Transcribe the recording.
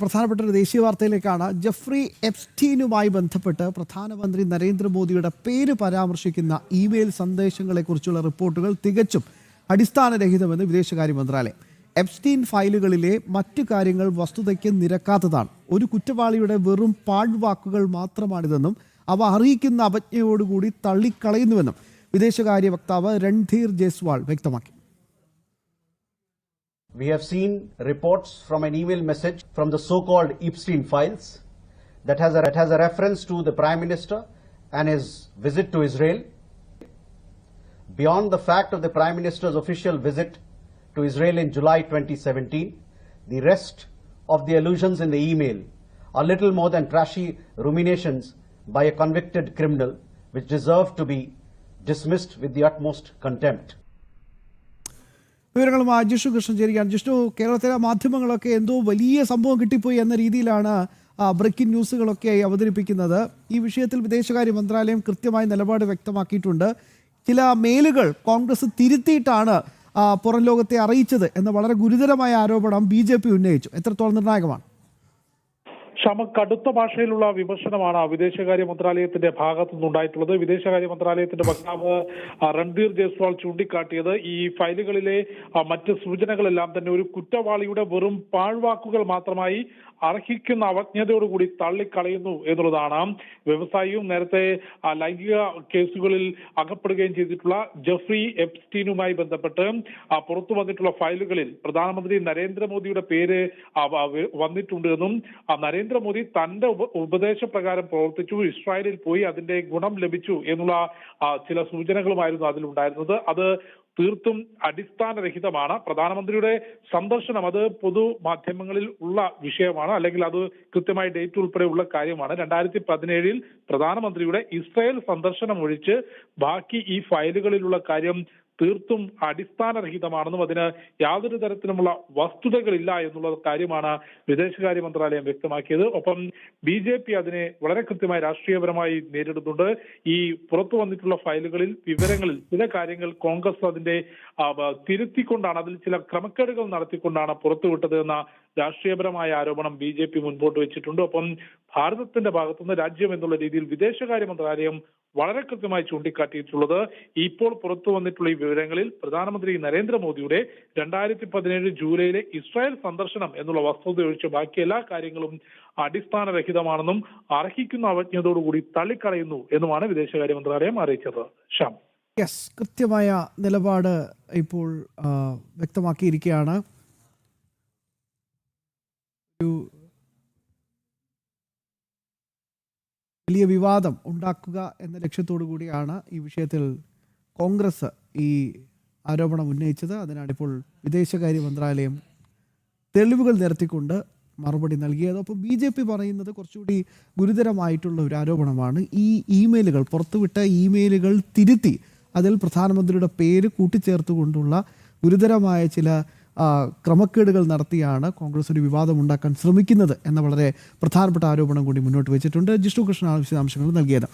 പ്രധാനപ്പെട്ട ഒരു ദേശീയ വാർത്തയിലേക്കാണ്. ജെഫ്രി എപ്സ്റ്റീനുമായി ബന്ധപ്പെട്ട് പ്രധാനമന്ത്രി നരേന്ദ്രമോദിയുടെ പേര് പരാമർശിക്കുന്ന ഇമെയിൽ സന്ദേശങ്ങളെക്കുറിച്ചുള്ള റിപ്പോർട്ടുകൾ തികച്ചും അടിസ്ഥാനരഹിതമെന്ന് വിദേശകാര്യ മന്ത്രാലയം. എപ്സ്റ്റീൻ ഫയലുകളിലെ മറ്റു കാര്യങ്ങൾ വസ്തുതയ്ക്ക് നിരക്കാത്തതാണ്. ഒരു കുറ്റവാളിയുടെ വെറും പാഴ്വാക്കുകൾ മാത്രമാണിതെന്നും അവ അറിയിക്കുന്ന അവജ്ഞയോടുകൂടി തള്ളിക്കളയുന്നുവെന്നും വിദേശകാര്യ വക്താവ് രൺധീർ ജയ്സ്വാൾ വ്യക്തമാക്കി. We have seen reports from an email message from the so-called Epstein files that has a reference to the Prime Minister and his visit to Israel. Beyond the fact of the Prime Minister's official visit to Israel in July 2017, the rest of the allusions in the email are little more than trashy ruminations by a convicted criminal which deserve to be dismissed with the utmost contempt. വിവരങ്ങളുമായി ജിഷ്ണു കൃഷ്ണൻ ചേരുകയാണ്. ജിഷ്ണു, കേരളത്തിലെ മാധ്യമങ്ങളൊക്കെ എന്തോ വലിയ സംഭവം കിട്ടിപ്പോയി എന്ന രീതിയിലാണ് ബ്രേക്കിംഗ് ന്യൂസുകളൊക്കെ അവതരിപ്പിക്കുന്നത്. ഈ വിഷയത്തിൽ വിദേശകാര്യ മന്ത്രാലയം കൃത്യമായ നിലപാട് വ്യക്തമാക്കിയിട്ടുണ്ട്. ചില മെയിലുകൾ കോൺഗ്രസ് തിരുത്തിയിട്ടാണ് പുറം ലോകത്തെ അറിയിച്ചത് എന്ന വളരെ ഗുരുതരമായ ആരോപണം BJP ഉന്നയിച്ചു. എത്രത്തോളം നിർണായകമാണ്? കടുത്ത ഭാഷയിലുള്ള വിമർശനമാണ് വിദേശകാര്യ മന്ത്രാലയത്തിന്റെ ഭാഗത്തു നിന്നുണ്ടായിട്ടുള്ളത്. വിദേശകാര്യ മന്ത്രാലയത്തിന്റെ വക്താവ് രൺധീർ ജയ്സ്വാൾ ചൂണ്ടിക്കാട്ടിയത് ഈ ഫയലുകളിലെ മറ്റ് സൂചനകളെല്ലാം തന്നെ ഒരു കുറ്റവാളിയുടെ വെറും പാഴ്വാക്കുകൾ മാത്രമായി അർഹിക്കുന്ന അവജ്ഞതയോടുകൂടി തള്ളിക്കളയുന്നു എന്നുള്ളതാണ്. വ്യവസായിയും നേരത്തെ ലൈംഗിക കേസുകളിൽ അകപ്പെടുകയും ചെയ്തിട്ടുള്ള ജെഫ്രി എപ്സ്റ്റീനുമായി ബന്ധപ്പെട്ട് പുറത്തു വന്നിട്ടുള്ള ഫയലുകളിൽ പ്രധാനമന്ത്രി നരേന്ദ്രമോദിയുടെ പേര് വന്നിട്ടുണ്ട് എന്നും നരേന്ദ്രമോദി തന്റെ ഉപദേശപ്രകാരം പ്രവർത്തിച്ചു, ഇസ്രായേലിൽ പോയി അതിന്റെ ഗുണം ലഭിച്ചു എന്നുള്ള ചില സൂചനകളുമായിരുന്നു അതിലുണ്ടായിരുന്നത്. അത് തീർത്തും അടിസ്ഥാനരഹിതമാണ്. പ്രധാനമന്ത്രിയുടെ സന്ദർശനം അത് പൊതുമാധ്യമങ്ങളിൽ ഉള്ള വിഷയമാണ്, അല്ലെങ്കിൽ അത് കൃത്യമായ ഡേറ്റ് ഉൾപ്പെടെ ഉള്ള കാര്യമാണ്. 2017 പ്രധാനമന്ത്രിയുടെ ഇസ്രായേൽ സന്ദർശനം ഒഴിച്ച് ബാക്കി ഈ ഫയലുകളിലുള്ള കാര്യം തീർത്തും അടിസ്ഥാനരഹിതമാണെന്നും അതിന് യാതൊരു തരത്തിലുമുള്ള വസ്തുതകളില്ല എന്നുള്ള കാര്യമാണ് വിദേശകാര്യ മന്ത്രാലയം വ്യക്തമാക്കിയത്. ഒപ്പം BJP അതിനെ വളരെ കൃത്യമായി രാഷ്ട്രീയപരമായി നേരിടുന്നുണ്ട്. ഈ പുറത്തു വന്നിട്ടുള്ള ഫയലുകളിൽ വിവരങ്ങളിൽ ചില കാര്യങ്ങൾ കോൺഗ്രസ് അതിന്റെ തിരുത്തിക്കൊണ്ടാണ്, അതിൽ ചില ക്രമക്കേടുകൾ നടത്തിക്കൊണ്ടാണ് പുറത്തുവിട്ടത് എന്ന രാഷ്ട്രീയപരമായ ആരോപണം BJP മുൻപോട്ട് വെച്ചിട്ടുണ്ട്. ഒപ്പം ഭാരതത്തിന്റെ ഭാഗത്തുനിന്ന് രാജ്യം എന്നുള്ള രീതിയിൽ വിദേശകാര്യ മന്ത്രാലയം വളരെ കൃത്യമായി ചൂണ്ടിക്കാട്ടിയിട്ടുള്ളത് ഇപ്പോൾ പുറത്തു വന്നിട്ടുള്ള ഈ വിവരങ്ങളിൽ പ്രധാനമന്ത്രി നരേന്ദ്രമോദിയുടെ 2017 ജൂലൈയിലെ ഇസ്രായേൽ സന്ദർശനം എന്നുള്ള വസ്തുത ഒഴിച്ച് ബാക്കി എല്ലാ കാര്യങ്ങളും അടിസ്ഥാനരഹിതമാണെന്നും അർഹിക്കുന്ന അവജ്ഞതയോടുകൂടി തള്ളിക്കളയുന്നു എന്നുമാണ് വിദേശകാര്യ മന്ത്രാലയം അറിയിച്ചത്. ശ്യാം, കൃത്യമായ നിലപാട് ഇപ്പോൾ വ്യക്തമാക്കിയിരിക്കുകയാണ്. ഒരു വലിയ വിവാദം ഉണ്ടാക്കുക എന്ന ലക്ഷ്യത്തോടു കൂടിയാണ് ഈ വിഷയത്തിൽ കോൺഗ്രസ് ഈ ആരോപണം ഉന്നയിച്ചത്. അതിനാണിപ്പോൾ വിദേശകാര്യ മന്ത്രാലയം തെളിവുകൾ നിരത്തിക്കൊണ്ട് മറുപടി നൽകിയത്. അപ്പോൾ BJP പറയുന്നത് കുറച്ചുകൂടി ഗുരുതരമായിട്ടുള്ള ഒരു ആരോപണമാണ്. ഈ ഇമെയിലുകൾ, പുറത്തുവിട്ട ഇമെയിലുകൾ തിരുത്തി അതിൽ പ്രധാനമന്ത്രിയുടെ പേര് കൂട്ടിച്ചേർത്തുകൊണ്ടുള്ള ഗുരുതരമായ ചില ക്രമക്കേടുകൾ നടത്തിയാണ് കോൺഗ്രസ് ഒരു വിവാദം ഉണ്ടാക്കാൻ ശ്രമിക്കുന്നത് എന്ന വളരെ പ്രധാനപ്പെട്ട ആരോപണം കൂടി മുന്നോട്ട് വെച്ചിട്ടുണ്ട്. ജിഷ്ണു കൃഷ്ണനാണ് വിശദാംശങ്ങൾ നൽകിയത്.